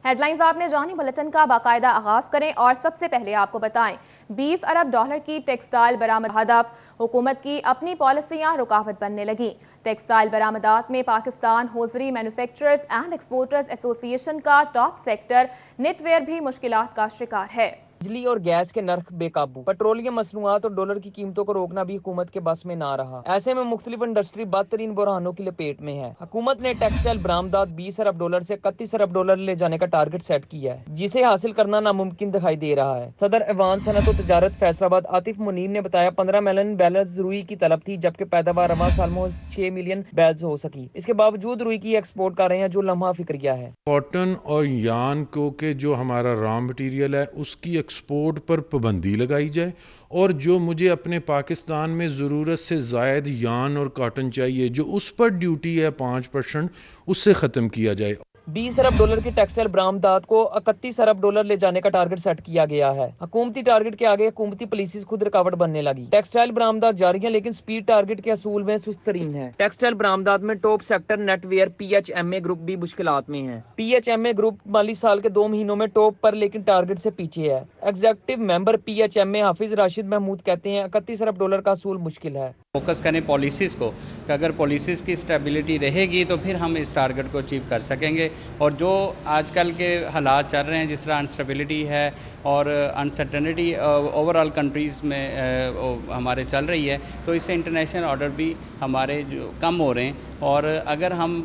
Headlines आपने जानी, bulletin का बाकायदा आगाज करें और सबसे पहले आपको बताएं 20 अरब डॉलर की टेक्सटाइल बरामद हदफ। हुकूमत की अपनी पॉलिसियां रुकावट बनने लगी। टेक्सटाइल बरामदात में Pakistan hosiery manufacturers and exporters association का टॉप सेक्टर निटवेयर भी मुश्किलात का शिकार है। बिजली और गैस के नर्ख बेकाबू, पेट्रोलियम मसनूआत और डॉलर की कीमतों को रोकना भी हुकूमत के बस में ना रहा। ऐसे में मुख्तलिफ इंडस्ट्री बदतरीन बुरहानों की लपेट में है। हुकूमत ने टेक्सटाइल बरामदात 20 अरब डॉलर से 31 अरब डॉलर ले जाने का टारगेट सेट किया है, जिसे हासिल करना नामुमकिन दिखाई दे रहा है। सदर ऐवान सनत और तजारत फैसलाबाद आतिफ मुनीर ने बताया 15 मिलियन बैरल्स रुई की तलब थी, जबकि पैदावार रवां साल में 6 मिलियन बैरल्स हो सकी। इसके बावजूद रुई की एक्सपोर्ट कर रहे हैं, जो लम्हा फिक्रिया है। कॉटन और यान को के जो हमारा रॉ मटेरियल है उसकी एक्सपोर्ट पर पाबंदी लगाई जाए, और जो मुझे अपने पाकिस्तान में ज़रूरत से ज़ायद यान और कॉटन चाहिए, जो उस पर ड्यूटी है 5%, उससे ख़त्म किया जाए। 20 अरब डॉलर की टेक्सटाइल बरामदात को 31 अरब डॉलर ले जाने का टारगेट सेट किया गया है। हुकूमती टारगेट के आगे हुकूमती पॉलिसीज खुद रुकावट बनने लगी। टेक्सटाइल बरामदात जारी है, लेकिन स्पीड टारगेट के असूल में सुस्तरीन है। टेक्सटाइल बरामदात में top sector Netware PHMA group भी मुश्किलात में है। PHMA ग्रुप माली साल के 2 महीनों में टॉप पर, लेकिन टारगेट से पीछे है। एग्जीक्यूटिव मेंबर PHMA हाफिज राशिद महमूद कहते हैं 31 अरब डॉलर का असूल मुश्किल है। फोकस करें पॉलिसीज को, कि अगर पॉलिसीज की स्टेबिलिटी रहेगी तो फिर हम इस टारगेट को अचीव कर सकेंगे। और जो आजकल के हालात चल रहे हैं, जिस तरह अनस्टेबिलिटी है और अनसर्टेनिटी ओवरऑल कंट्रीज़ में हमारे चल रही है, तो इससे इंटरनेशनल ऑर्डर भी हमारे जो कम हो रहे हैं। और अगर हम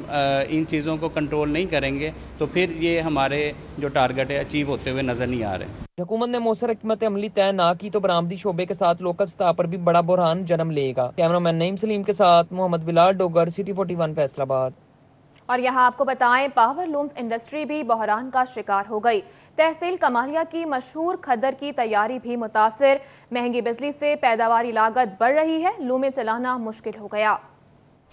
इन चीज़ों को कंट्रोल नहीं करेंगे तो फिर ये हमारे जो टारगेट है अचीव होते हुए नज़र नहीं आ रहे। हुकूमत ने मौसर हिकमत अमली तय ना की तो बरामदी शोबे के साथ लोकल सतह पर भी बड़ा बुरहान जन्म लेगा। कैमरामैन नईम सलीम के साथ मोहम्मद बिलाल डोगर, सिटी 41 फैसलाबाद। और यहाँ आपको बताएं पावर लूम्स इंडस्ट्री भी बहरान का शिकार हो गई। तहसील कमालिया की मशहूर खद्दर की तैयारी भी मुतासिर। महंगी बिजली से पैदावारी लागत बढ़ रही है, लूमें चलाना मुश्किल हो गया।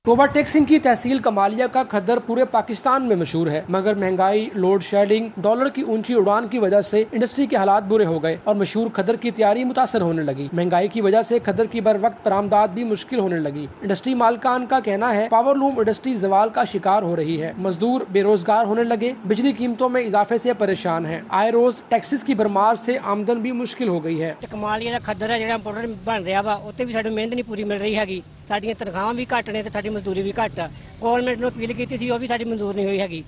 टोबा टेक्सिंग की तहसील कमालिया का खद्दर पूरे पाकिस्तान में मशहूर है, मगर महंगाई, लोड शेडिंग, डॉलर की ऊंची उड़ान की वजह से इंडस्ट्री के हालात बुरे हो गए और मशहूर खद्दर की तैयारी मुतासर होने लगी। महंगाई की वजह से खद्दर की बर वक्त बरामदात भी मुश्किल होने लगी। इंडस्ट्री मालकान का कहना है पावर लूम इंडस्ट्री जवाल का शिकार हो रही है। मजदूर बेरोजगार होने लगे, बिजली कीमतों में इजाफे से परेशान है। आए रोज टैक्सेस की भरमार से आमदन भी मुश्किल हो गई है। कमालिया का खद्दर है जो बन रहा वा, उत्ते भी साडी मेहनत नहीं पूरी मिल रही हैगी। साडियां तनख्वाहां भी घट ने ते साडी मजदूरी भी घट है। गवर्नमेंट ने अपील की थी, वो भी साडी मंजूर नहीं हुई हैगी।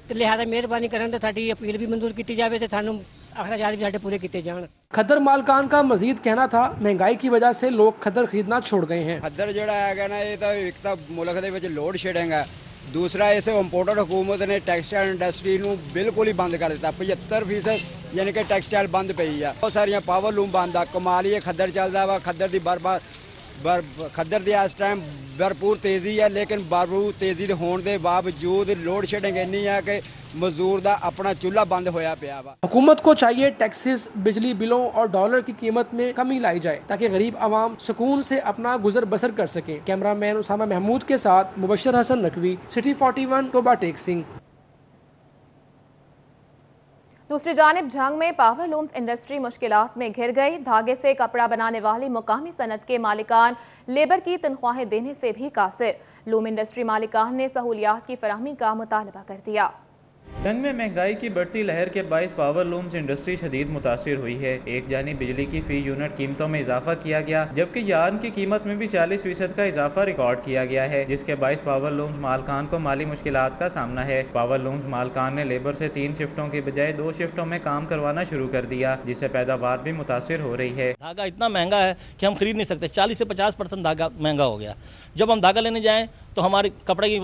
ते लिहाजा मेहरबानी करन ते साडी अपील भी मंजूर की जाए ते सानू अखराजात भी साडे पूरे किए जान। खद्दर मालकान का मजीद कहना था महंगाई की वजह से लोग खद्दर खरीदना छोड़ गए हैं। खद्दर जिहड़ा है ना, ये तो एक तो मुल्क दे विच लोड शेडिंग है, दूसरा इस इंपोर्टेड हुकूमत ने टैक्सटाइल इंडस्ट्री नूं बिल्कुल ही बंद कर दिता। 75% यानी कि टैक्सटाइल बंद पई है। बहुत सारियां पावर लूम बंद आ, कमालिए खद्दर चलदा वा। खद्दर दी खद्दर दी इस टाइम भरपूर तेजी है, लेकिन भरपूर तेजी होने के बावजूद लोड शेडिंग इन्नी है कि मजदूर दा अपना चूल्हा बंद होया पिया वा। हुकूमत को चाहिए टैक्सेस, बिजली बिलों और डॉलर की कीमत में कमी लाई जाए ताकि गरीब आवाम सुकून से अपना गुजर बसर कर सके। कैमरामैन उसामा महमूद के साथ मुबशर हसन नकवी, सिटी 41 टोबा टेक्सिंग। दूसरी जानिब झंग में पावर लूम्स इंडस्ट्री मुश्किलात में घिर गई। धागे से कपड़ा बनाने वाली मुकामी सनत के मालिकान लेबर की तनख्वाहें देने से भी कासिर। लूम इंडस्ट्री मालिकान ने सहूलियात की फराहमी का मुतालबा कर दिया। जंग में महंगाई की बढ़ती लहर के बायस पावर लूम्स इंडस्ट्री शदीद मुतासिर हुई है। एक जानिब बिजली की फी यूनिट कीमतों में इजाफा किया गया, जबकि यार्न की कीमत में भी 40% का इजाफा रिकॉर्ड किया गया है, जिसके बायस पावर लूम्स मालकान को माली मुश्किलात का सामना है। पावर लूम्स मालकान ने लेबर से 3 शिफ्टों के बजाय 2 शिफ्टों में काम करवाना शुरू कर दिया, जिससे पैदावार भी मुतासिर हो रही है। धागा इतना महंगा है कि हम खरीद नहीं सकते। 40 से 50% धागा महंगा हो गया। जब हम धागा लेने जाएं तो हमारे कपड़े की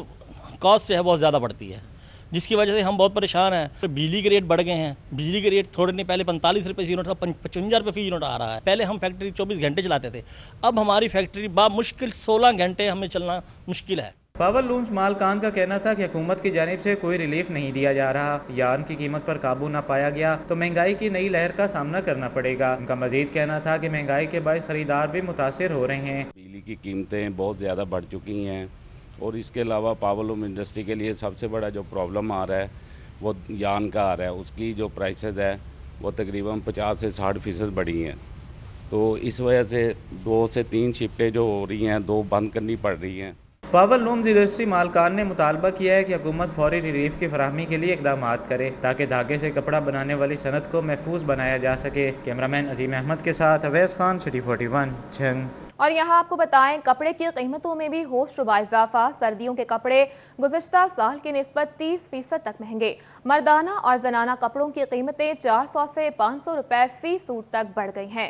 कॉस्ट है बहुत ज़्यादा बढ़ती है, जिसकी वजह से हम बहुत परेशान हैं। तो बिजली के रेट बढ़ गए हैं। बिजली के रेट थोड़े नहीं, पहले 45 रुपये यूनिट था, 55 रुपये फी यूनिट आ रहा है। पहले हम फैक्ट्री 24 घंटे चलाते थे, अब हमारी फैक्ट्री मुश्किल 16 घंटे हमें चलना मुश्किल है। पावर लूम्स मालकान का कहना था कि हुकूमत की जानिब से कोई रिलीफ नहीं दिया जा रहा। यार्न की कीमत पर काबू न पाया गया तो महंगाई की नई लहर का सामना करना पड़ेगा। उनका मजीद कहना था कि महंगाई के बायस खरीदार भी मुतासिर हो रहे हैं। बिजली की कीमतें बहुत ज़्यादा बढ़ चुकी हैं, और इसके अलावा पावर लूम इंडस्ट्री के लिए सबसे बड़ा जो प्रॉब्लम आ रहा है वो यार्न का आ रहा है। उसकी जो प्राइसेस है वो तकरीबन 50 से 60% बढ़ी हैं। तो इस वजह से 2 से 3 शिफ्टें जो हो रही हैं, 2 बंद करनी पड़ रही हैं। پاور لومز انڈسٹری مالکان نے مطالبہ کیا ہے کہ حکومت فوری ریلیف کی فراہمی کے لیے اقدامات کرے تاکہ دھاگے سے کپڑا بنانے والی صنعت کو محفوظ بنایا جا سکے۔ کیمرامین عظیم احمد کے ساتھ اویس خان، سٹی 41، جھنگ۔ اور یہاں آپ کو بتائیں کپڑے کی قیمتوں میں بھی ہوش ربا اضافہ۔ سردیوں کے کپڑے گزشتہ سال کی نسبت 30% تک مہنگے۔ مردانہ اور زنانہ کپڑوں کی قیمتیں 400 سے 500 روپے فی سوٹ تک بڑھ گئی ہیں۔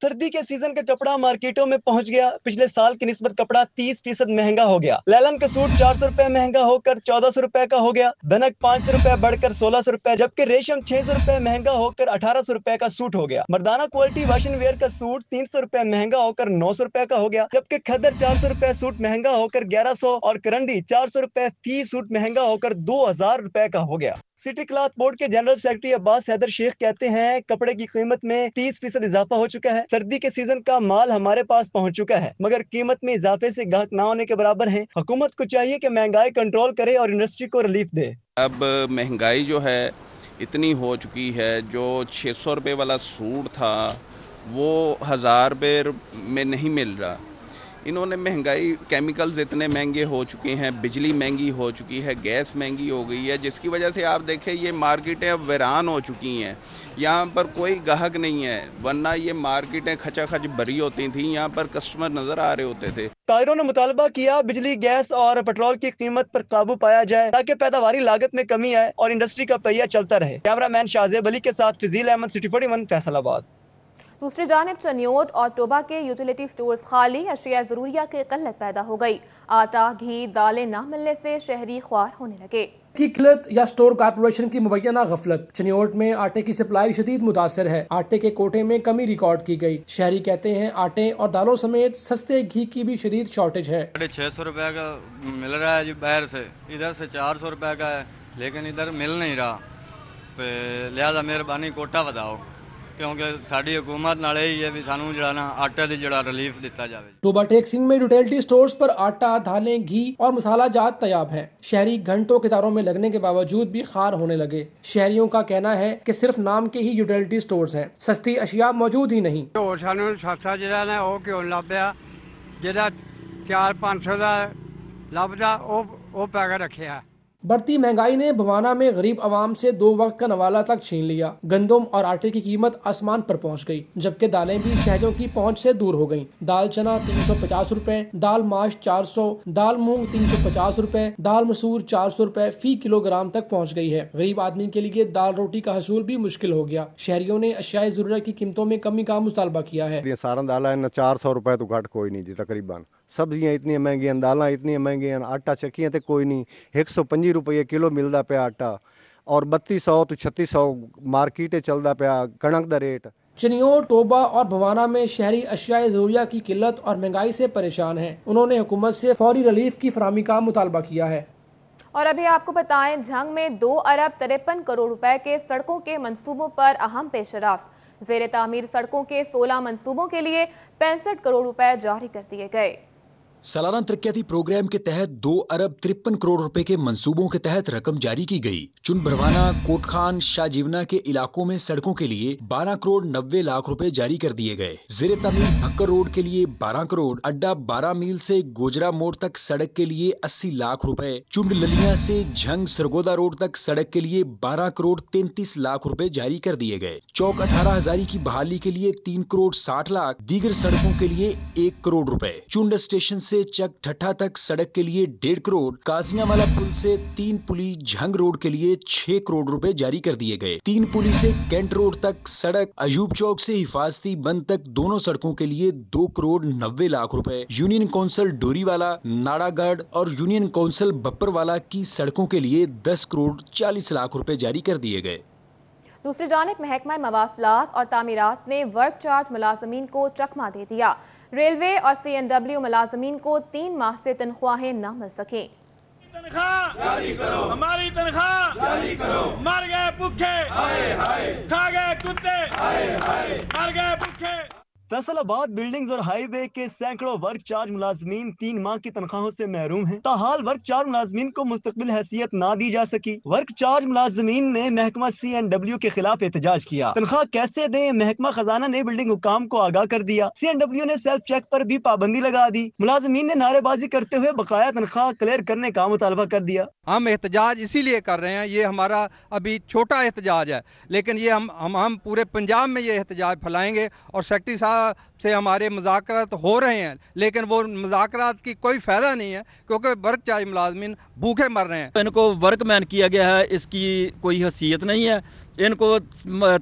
سردی کے سیزن کا کپڑا مارکیٹوں میں پہنچ گیا۔ پچھلے سال کی نسبت کپڑا 30% مہنگا ہو گیا۔ لیلن کا سوٹ 400 روپے مہنگا ہو کر 1400 روپے کا ہو گیا۔ دھنک 500 روپے بڑھ کر 1600 روپے، جبکہ ریشم 600 روپے مہنگا ہو کر 1800 روپے کا سوٹ ہو گیا۔ مردانہ کوالٹی واشن ویئر کا سوٹ 300 روپے مہنگا ہو کر 900 روپے کا ہو گیا، جبکہ کھدر 400 روپے سوٹ مہنگا ہو کر 1100 اور کرنڈی 400 روپے فی سوٹ مہنگا ہو کر 2000 روپے کا ہو گیا۔ سٹی کلاتھ بورڈ کے جنرل سیکرٹری عباس حیدر شیخ کہتے ہیں کپڑے کی قیمت میں 30% اضافہ ہو چکا ہے۔ سردی کے سیزن کا مال ہمارے پاس پہنچ چکا ہے، مگر قیمت میں اضافے سے گاہک نہ ہونے کے برابر ہیں۔ حکومت کو چاہیے کہ مہنگائی کنٹرول کرے اور انڈسٹری کو ریلیف دے۔ اب مہنگائی جو ہے اتنی ہو چکی ہے، جو 600 روپے والا سوٹ تھا وہ 1000 روپے میں نہیں مل رہا۔ انہوں نے مہنگائی، کیمیکلز اتنے مہنگے ہو چکے ہیں، بجلی مہنگی ہو چکی ہے، گیس مہنگی ہو گئی ہے، جس کی وجہ سے آپ دیکھیں یہ مارکیٹیں اب ویران ہو چکی ہیں۔ یہاں پر کوئی گاہک نہیں ہے، ورنہ یہ مارکیٹیں کھچا کھچ بھری ہوتی تھیں، یہاں پر کسٹمر نظر آ رہے ہوتے تھے۔ تاجروں نے مطالبہ کیا بجلی، گیس اور پیٹرول کی قیمت پر قابو پایا جائے تاکہ پیداواری لاگت میں کمی آئے اور انڈسٹری کا پہیہ چلتا رہے۔ کیمرہ مین شاہزیب علی کے ساتھ فضیل احمد، سٹی 41، فیصل آباد۔ دوسری جانب چنیوٹ اور ٹوبا کے یوٹیلیٹی سٹورز خالی، اشیاء ضروریہ کی قلت پیدا ہو گئی۔ آٹا، گھی، دالیں نہ ملنے سے شہری خوار ہونے لگے۔ کی قلت یا سٹور کارپوریشن کی مبینہ غفلت۔ چنیوٹ میں آٹے کی سپلائی شدید متاثر ہے۔ آٹے کے کوٹے میں کمی ریکارڈ کی گئی۔ شہری کہتے ہیں آٹے اور دالوں سمیت سستے گھی کی بھی شدید شارٹیج ہے۔ 650 روپے کا مل رہا ہے جی باہر سے، ادھر سے 400 روپے کا ہے، لیکن ادھر مل نہیں رہا۔ لہذا مہربانی کوٹا بتاؤ، کیونکہ ساری حکومت نال ہی ہے بھی سانوں جڑا آٹے دی جڑا ریلیف دیتا جاوے۔ ٹوبا ٹیک سنگھ میں یوٹیلیٹی سٹورز پر آٹا، دالیں، گھی اور مسالہ جات تیاب ہیں۔ شہری گھنٹوں قطاروں میں لگنے کے باوجود بھی خوار ہونے لگے۔ شہریوں کا کہنا ہے کہ صرف نام کے ہی یوٹیلیٹی سٹورز ہیں، سستی اشیاء موجود ہی نہیں۔ سانوں سستا جڑا نا او کیوں لبیا، جڑا 400-500 دا لبدا او پیکٹ رکھیا۔ بڑھتی مہنگائی نے بھوانہ میں غریب عوام سے 2 وقت کا نوالہ تک چھین لیا۔ گندم اور آٹے کی قیمت آسمان پر پہنچ گئی، جبکہ دالیں بھی شہریوں کی پہنچ سے دور ہو گئیں۔ دال چنا 350 روپے، دال ماش 400، دال مونگ 350 روپے، دال مسور 400 روپے فی کلو گرام تک پہنچ گئی ہے۔ غریب آدمی کے لیے دال روٹی کا حصول بھی مشکل ہو گیا۔ شہریوں نے اشیاء ضرورت کی قیمتوں میں کمی کا مطالبہ کیا ہے۔ سارا دالا 400 روپے تو گھٹ کوئی نہیں جی، تقریباً سبزیاں اتنی مہنگی ہیں، دالاں اتنی مہنگی ہیں، آٹا چکیاں تے کوئی نہیں، 125 روپے کلو ملدا پیا آٹا، اور 3200 تو 3600 مارکیٹ چلدا پیا کنک دا ریٹ۔ چنیوٹ، ٹوبا اور بھوانہ میں شہری اشیاء ضروریہ کی قلت اور مہنگائی سے پریشان ہیں۔ انہوں نے حکومت سے فوری ریلیف کی فراہمی کا مطالبہ کیا ہے۔ اور ابھی آپ کو بتائیں جھنگ میں 2 ارب 53 کروڑ روپے کے سڑکوں کے منصوبوں پر اہم پیش رفت۔ زیر تعمیر سڑکوں کے 16 منصوبوں کے لیے 65 کروڑ روپے جاری کر دیے گئے۔ سالانہ ترقیاتی پروگرام کے تحت 2 ارب 53 کروڑ روپے کے منصوبوں کے تحت رقم جاری کی گئی۔ چن بھروانہ، کوٹ خان، شاہ جیونہ کے علاقوں میں سڑکوں کے لیے 12 کروڑ 90 لاکھ روپے جاری کر دیے گئے۔ زیر تعمیر بھکر روڈ کے لیے 12 کروڑ، اڈا 12 میل سے گوجرا موڑ تک سڑک کے لیے 80 لاکھ روپے، چنڈ للیاں سے جھنگ سرگودا روڈ تک سڑک کے لیے 12 کروڑ 33 لاکھ روپے جاری کر دیے گئے۔ چوک 18 ہزاری کی بحالی کے لیے 3 کروڑ 60 لاکھ، دیگر سڑکوں کے لیے 1 کروڑ روپے، چنڈ اسٹیشن سے چک ٹھٹھا تک سڑک کے لیے 1.5 کروڑ، کازیاں والا پل سے 3 پلی جھنگ روڈ کے لیے 6 کروڑ روپے جاری کر دیے گئے۔ 3 پلی سے کینٹ روڈ تک سڑک، ایوب چوک سے حفاظتی بند تک دونوں سڑکوں کے لیے 2 کروڑ 90 لاکھ روپے، یونین کونسل ڈوری والا، ناڑا گڑھ اور یونین کونسل بپر والا کی سڑکوں کے لیے 10 کروڑ 40 لاکھ روپے جاری کر دیے گئے۔ دوسری جانب محکمہ مواصلات اور تعمیرات نے ورک چارج ملازمین کو چکمہ دے دیا۔ ریلوے اور CNW ملازمین کو 3 ماہ سے تنخواہیں نہ مل سکیں۔ تنخواہ جاری کرو، ہماری تنخواہ جاری کرو، مر گئے بھوکے، کھا گئے کتے، مر گئے بھوکے۔ फैसल आबाद बिल्डिंग्स और हाईवे के सैकड़ों वर्क चार्ज मुलाजमीन 3 माह की तनख्वाहों से महरूम हैं। ताहाल वर्क चार्ज मुलाजमीन को मुस्तकबिल हैसियत ना दी जा सकी। वर्क चार्ज मुलाजमीन ने महकमा CNW के खिलाफ एहतजाज किया। तनख्वाह कैसे दें, महकमा खजाना ने बिल्डिंग हुकाम को आगाह कर दिया। CNW ने सेल्फ चेक पर भी पाबंदी लगा दी। मुलाजमीन ने नारेबाजी करते हुए बकाया तनख्वाह क्लियर करने का मुतालबा कर दिया। हम एहतजाज इसीलिए कर रहे हैं, ये हमारा अभी छोटा एहतजाज है, लेकिन ये हम पूरे पंजाब में ये एहतजाज फैलाएंगे। और सेक्रेटरी साहब से हमारे मुज़ाकरात हो रहे हैं, लेकिन वो मुज़ाकरात की कोई फ़ायदा नहीं है, क्योंकि वर्क चार्ज मुलाजमीन भूखे मर रहे हैं। इनको वर्कमैन किया गया है, इसकी कोई हैसियत नहीं है। इनको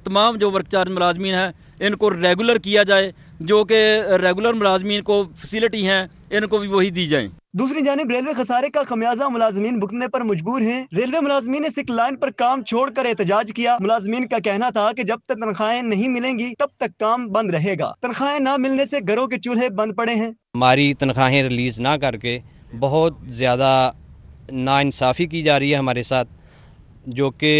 तमाम जो वर्क चार्ज मुलाजमीन हैं इनको रेगुलर किया जाए, जो कि रेगुलर मुलाजमीन को फैसिलिटी हैं इनको भी वही दी जाए। दूसरी जानिब रेलवे खसारे का खमियाजा मुलाजमीन भुगतने पर मजबूर हैं। रेलवे मुलाजमीन ने सिक लाइन पर काम छोड़कर एहतजाज किया। मुलाजमीन का कहना था कि जब तक तनख्वाहें नहीं मिलेंगी तब तक काम बंद रहेगा। तनख्वाहें ना मिलने से घरों के चूल्हे बंद पड़े हैं। हमारी तनख्वाहें रिलीज ना करके बहुत ज़्यादा नाइंसाफ़ी की जा रही है हमारे साथ, जो कि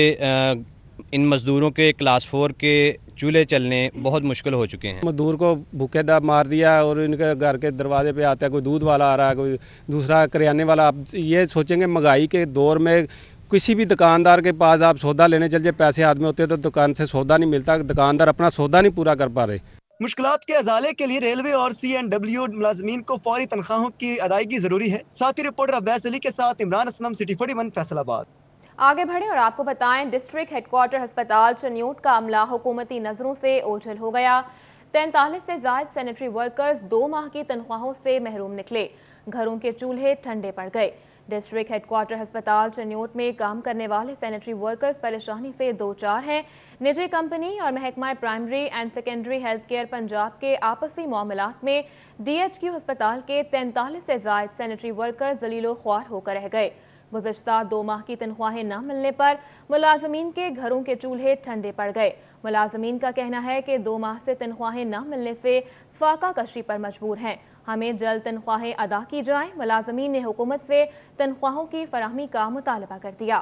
इन मजदूरों के क्लास 4 के चूल्हे चलने बहुत मुश्किल हो चुके हैं। मजदूर को भूखे दब मार दिया और इनके घर के दरवाजे पे आता है, कोई दूध वाला आ रहा है, कोई दूसरा करियाने वाला। आप ये सोचेंगे महंगाई के दौर में किसी भी दुकानदार के पास आप सौदा लेने चल जाए, पैसे हाथ में होते हैं तो दुकान से सौदा नहीं मिलता, दुकानदार अपना सौदा नहीं पूरा कर पा रहे। मुश्किलात के अजाले के लिए रेलवे और CNW मुलाजमीन को फौरी तनख्वाहों की अदायगी जरूरी है। साथी रिपोर्टर अब्बास अली के साथ इमरान असलम, सिटी 41 फैसलाबाद। आगे बढ़े और आपको बताएं, डिस्ट्रिक्ट हेडक्वार्टर अस्पताल चन्योट का अमला हुकूमती नजरों से ओझल हो गया। 43 से ज्यादा सैनिटरी वर्कर्स 2 माह की तनख्वाहों से महरूम निकले। घरों के चूल्हे ठंडे पड़ गए। डिस्ट्रिक्ट हेडक्वार्टर अस्पताल चन्योट में काम करने वाले सैनिटरी वर्कर्स परेशानी से दो चार हैं। निजी कंपनी और महकमा primary and secondary health care Punjab के आपसी मामलात में DHQ अस्पताल के 43 से ज्यादा सैनिटरी वर्कर्स जलीलो ख्वार होकर रह गए। गुज़श्ता 2 माह की तनख्वाहें न मिलने पर मुलाजमीन के घरों के चूल्हे ठंडे पड़ गए। मुलाजमीन का कहना है कि 2 माह से तनख्वाहें न मिलने से फाका कशी पर मजबूर हैं। हमें जल्द तनख्वाहें अदा की जाएं। मुलाजमीन ने हुकूमत से तनख्वाहों की फराहमी का मुतालबा कर दिया।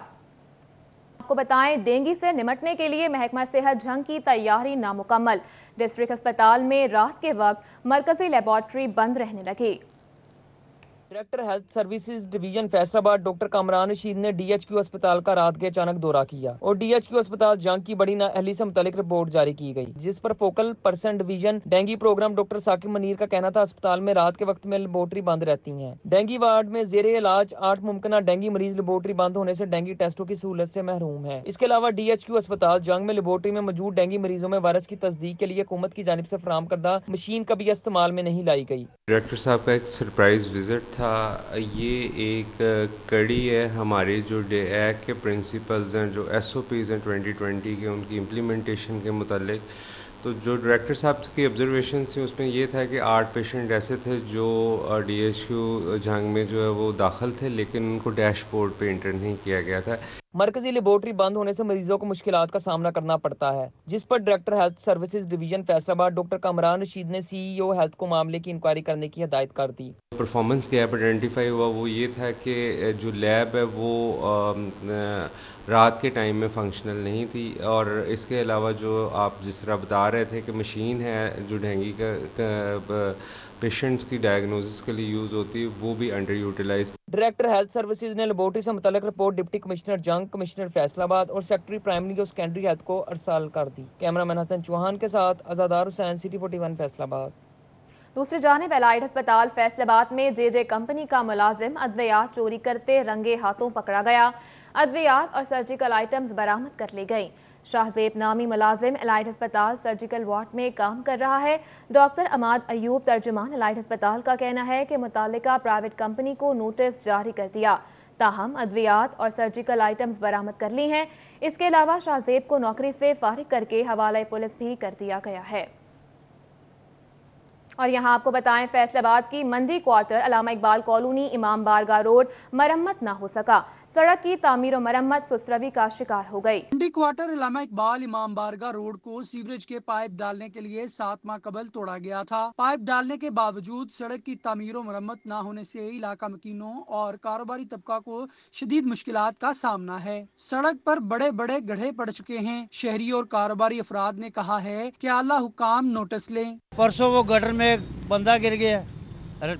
आपको बताएं, डेंगू से निमटने के लिए महकमा सेहत जंग की तैयारी नामुकम्मल। डिस्ट्रिक्ट अस्पताल में रात के वक्त मरकजी लेबॉर्ट्री बंद रहने लगी। Director health services division Faisalabad doctor Kamran Rashid ने DHQ अस्पताल का रात के अचानक दौरा किया और DHQ अस्पताल जंग की बड़ी नाअहली से मुतालिक रिपोर्ट जारी की गई, जिस पर focal person division dengue programme doctor Saqib Munir का कहना था अस्पताल में रात के वक्त में लेबोरेटरी बंद रहती है। डेंगू वार्ड में जेरे इलाज 8 मुमकिन डेंगू मरीज लेबोरेटरी बंद होने से डेंगू टेस्टों की सहूलत से महरूम है। इसके अलावा DHQ अस्पताल जंग में लेबोरेटरी में मौजूद डेंगू मरीजों में वायरस की तस्दीक के लिए हुकूमत की जानिब से फराहम करदा मशीन कभी इस्तेमाल में नहीं लाई गई। डायरेक्टर साहब का एक सरप्राइज विजिट था। ये एक कड़ी है हमारे जो एक्ट के प्रिंसिपल्स हैं, जो SOPs हैं 2020 के, उनकी इम्प्लीमेंटेशन के मुतालिक। तो जो डायरेक्टर साहब की ऑब्जर्वेशन थी उसमें ये था कि 8 पेशेंट ऐसे थे जो DHQ जंग में जो है वो दाखिल थे, लेकिन उनको डैशबोर्ड पे एंटर नहीं किया गया था। मरकजी लेबोरेटरी बंद होने से मरीजों को मुश्किलात का सामना करना पड़ता है, जिस पर director health services division Faisalabad doctor Kamran Rashid ने CEO हेल्थ को मामले की इंक्वायरी करने की हिदायत कर दी। परफॉर्मेंस गैप आइडेंटिफाई हुआ, वो ये था कि जो लैब है वो रात के टाइम में फंक्शनल नहीं थी, और इसके अलावा जो आप जिस तरह बता रहे थे कि मशीन है जो डेंगू का पेशेंट्स की डायग्नोसिस के लिए यूज़ होती है, वो भी under utilise. Director health services ने लेबोरेटरी से मुताल्लिक report deputy commissioner Jhang, commissioner Faisalabad और सेक्रेटरी प्राइमरी और सेकेंडरी हेल्थ को अरसाल कर दी। कैमरामैन हसन चौहान के साथ आजादार हुसैन, सिटी 41 फैसलाबाद। दूसरी जानिब एलाइड अस्पताल फैसलाबाद में JJ कंपनी का मुलाजिम अद्वियात चोरी करते रंगे हाथों पकड़ा गया। अद्वियात और सर्जिकल आइटम्स बरामद कर ली गई। शाहजेब नामी मुलाजिम एलाइड अस्पताल सर्जिकल वार्ड में काम कर रहा है। डॉक्टर अमाद अयूब तर्जुमान एलाइड अस्पताल का कहना है कि मुतालिका प्राइवेट कंपनी को नोटिस जारी कर दिया, ताहम अद्वियात और सर्जिकल आइटम्स बरामद कर ली हैं। इसके अलावा शाहजेब को नौकरी से फारिग करके हवाले पुलिस भी कर दिया गया है। और यहां आपको बताएं, फैसलाबाद की मंडी क्वार्टर अलामा इकबाल कॉलोनी इमाम बारगाह रोड मरम्मत न हो सका। सड़क की तामीर और मरम्मत सुस्तरवी का शिकार हो गई। मंडी क्वार्टर इलामा इकबाल इमाम बारगाह रोड को सीवरेज के पाइप डालने के लिए 7 माह कबल तोड़ा गया था। पाइप डालने के बावजूद सड़क की तामीर और मरम्मत न होने से इलाका मकीनों और कारोबारी तबका को शदीद मुश्किलात का सामना है। सड़क पर बड़े बड़े गड्ढे पड़ चुके हैं। शहरी और कारोबारी अफराद ने कहा है कि आला हुकाम नोटिस लें। परसों वो गटर में एक बंदा गिर गया,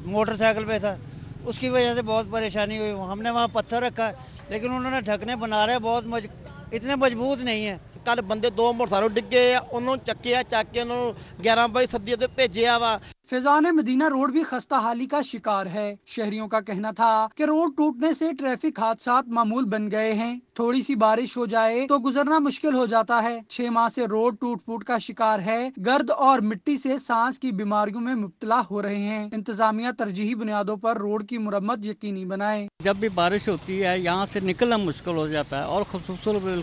मोटरसाइकिल पे था, उसकी वजह से बहुत परेशानी हुई। हमने वहाँ पत्थर रखा है, लेकिन उन्होंने ढकने बना रहे बहुत इतने मजबूत नहीं है। कल बंदे 2 मोटरसाइकिल डिगे उन्होंने चक्किया चक के उन्होंने 11 बजे सदी ते भेजिया वा। फैजान मदीना रोड भी खस्ता हाली का शिकार है। शहरियों का कहना था कि रोड टूटने से ट्रैफिक हादसात मामूल बन गए हैं। थोड़ी सी बारिश हो जाए तो गुजरना मुश्किल हो जाता है। 6 माह से रोड टूट फूट का शिकार है। गर्द और मिट्टी से सांस की बीमारियों में मुब्तला हो रहे हैं। इंतजामिया तरजीही बुनियादों पर रोड की मुरम्मत यकीनी बनाए। जब भी बारिश होती है यहाँ से निकलना मुश्किल हो जाता है, और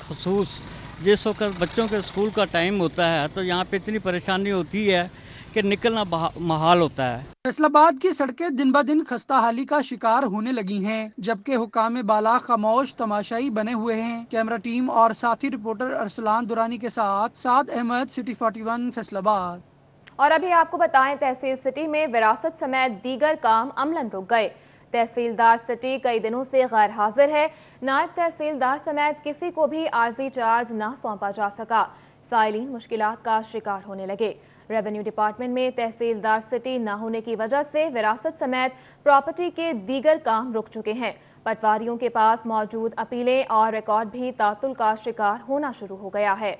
खसूस जिस वक्त बच्चों के स्कूल का टाइम होता है तो यहाँ पे इतनी परेशानी होती है कि निकलना महाल होता है। फैसलाबाद की सड़कें दिन ब दिन खस्ता हाली का शिकार होने लगी हैं, जबकि हुकाम बाला खामोश तमाशाई बने हुए हैं। कैमरा टीम और साथी रिपोर्टर अरसलान दुरानी के साथ साद अहमद, सिटी 41 फैसलाबाद। और अभी आपको बताएं, तहसील सिटी में विरासत समेत दीगर काम अमलन रुक गए। तहसीलदार सिटी कई दिनों से गैर हाजिर है। नायब तहसीलदार समेत किसी को भी आर्जी चार्ज न सौंपा जा सका। साइलिन मुश्किलात का शिकार होने लगे। रेवेन्यू डिपार्टमेंट में तहसीलदार सिटी न होने की वजह से विरासत समेत प्रॉपर्टी के दीगर काम रुक चुके हैं। पटवारियों के पास मौजूद अपीलें और रिकॉर्ड भी तातुल का शिकार होना शुरू हो गया है।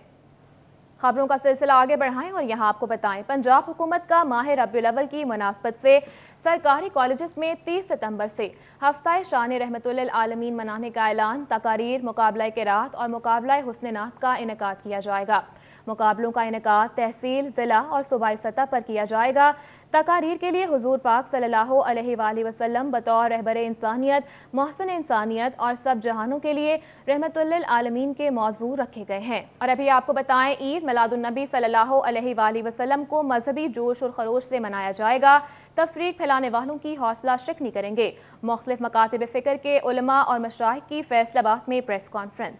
खबरों का सिलसिला आगे बढ़ाएं और यहाँ आपको बताएं, पंजाब हुकूमत का माह रबीउल अव्वल की मुनासबत से सरकारी कॉलेजेस में 30 सितंबर से हफ्ताए शान रहमतुल्लिल आलमीन मनाने का ऐलान। तकारीर, मुकाबला क़िराअत और मुकाबला हुस्न नात का इनेकाद किया जाएगा। मुकाबलों का इनेकाद तहसील, जिला और सूबाई सतह पर किया जाएगा। तकारीर के लिए हुजूर पाक सल्लल्लाहु अलैहि वसल्लम बतौर रहबर इंसानियत, मोहसिन इंसानियत और सब जहानों के लिए रहमतुल्लिल आलमीन के मौजू रखे गए हैं। और अभी आपको बताएं, ईद मिलादुन्नबी सल्लल्लाहु अलैहि वसल्लम को मजहबी जोश और खरोश से मनाया जाएगा। तफरीक फैलाने वालों की हौसला शिकनी करेंगे। मुख्तलिफ मकातिब फ़िक्र के उलमा और मशाइख की फैसलाबाद में प्रेस कॉन्फ्रेंस।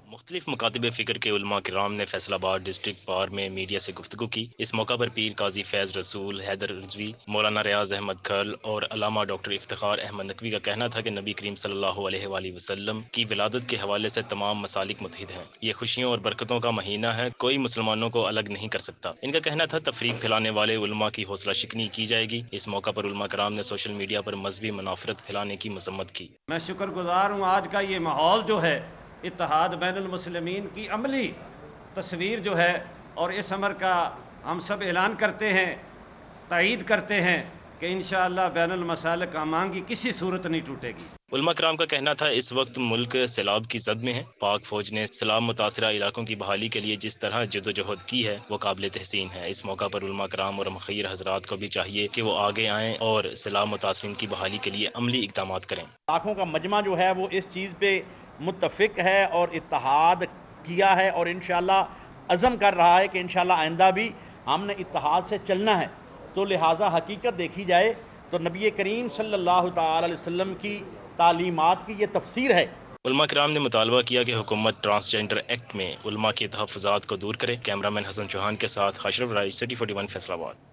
मुख्तलिफ मकातिब फ़िक्र के उलमा किराम ने फैसलाबाद डिस्ट्रिक्ट बार में मीडिया से गुफ्तगू की। इस मौका पर पीर काजी फैज़ रसूल, हैदर रिजवी, मौलाना रियाज अहमद खल और अल्लामा डॉक्टर इफ्तिखार अहमद नकवी का कहना था कि नबी करीम सल्लल्लाहु अलैहि वसल्लम की विलादत के हवाले से तमाम मसालिक मुतहिद हैं। ये खुशियों और बरकतों का महीना है, कोई मुसलमानों को अलग नहीं कर सकता। इनका कहना था तफरीक फैलाने वाले उलमा की हौसला शिकनी की जाएगी। इस मौका पर उलमा किराम ने सोशल मीडिया पर मजहबी मुनाफरत फैलाने की मजम्मत की। मैं शुक्रगुजार हूँ, आज का ये माहौल जो है इत्तेहाद बैनुल मुस्लिमीन की अमली तस्वीर जो है, और इस अमर का हम सब ऐलान करते हैं, तायीद करते हैं कि इंशाअल्लाह बैनुल मसालिक अमान की किसी सूरत नहीं टूटेगी। उलमा कराम का कहना था इस वक्त मुल्क सैलाब की जद में है। पाक फौज ने सैलाब मुतासरा इलाकों की बहाली के लिए जिस तरह जदोजहद की है वो काबिल तहसीन है। इस मौका पर उलमा कराम और मखीर हजरात को भी चाहिए कि वो आगे आएँ और सैलाब मुतासरीन की बहाली के लिए अमली इक़दामात करें। लाखों का मजमा जो है वो इस चीज़ पे मुत्तफिक है और इत्तेहाद किया है और इंशाअल्लाह अज़म कर रहा है कि इंशाअल्लाह आइंदा भी हमने इत्तेहाद से चलना है। तो लिहाजा हकीकत देखी जाए तो नबी करीम सल्लल्लाहु तआला अलैहि वसल्लम की तालीमात की ये तफसीर है। उलमा किराम ने मुतालबा किया कि हुकूमत ट्रांसजेंडर एक्ट में उलमा के तहफ़्फ़ुज़ात को दूर करे। कैमरामैन हसन चौहान के साथ अशरफ राय, सिटी 41 फैसलाबाद।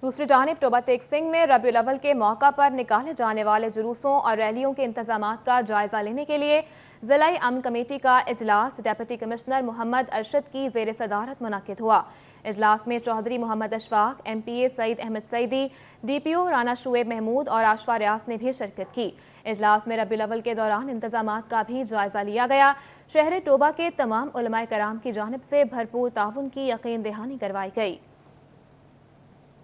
दूसरी जानिब टोबा टेक सिंह में रबीउल अव्वल के मौका पर निकाले जाने वाले जुलूसों और रैलियों के इंतजामात का जायजा लेने के लिए ज़िलाई अमन कमेटी का इजलास डिप्टी कमिश्नर मोहम्मद अरशद की ज़ेर सदारत मुनक़िद हुआ। इजलास में चौधरी मोहम्मद अशफाक, MPA सईद अहमद सईदी, DPO राना शुएब महमूद और आशफा रियाज ने भी शिरकत की। इजलास में रबीउल अव्वल के दौरान इंतजामात का भी जायजा लिया गया। शहर टोबा के तमाम उलमाए कराम की जानिब से भरपूर ताउन की यकीन दहानी करवाई गई।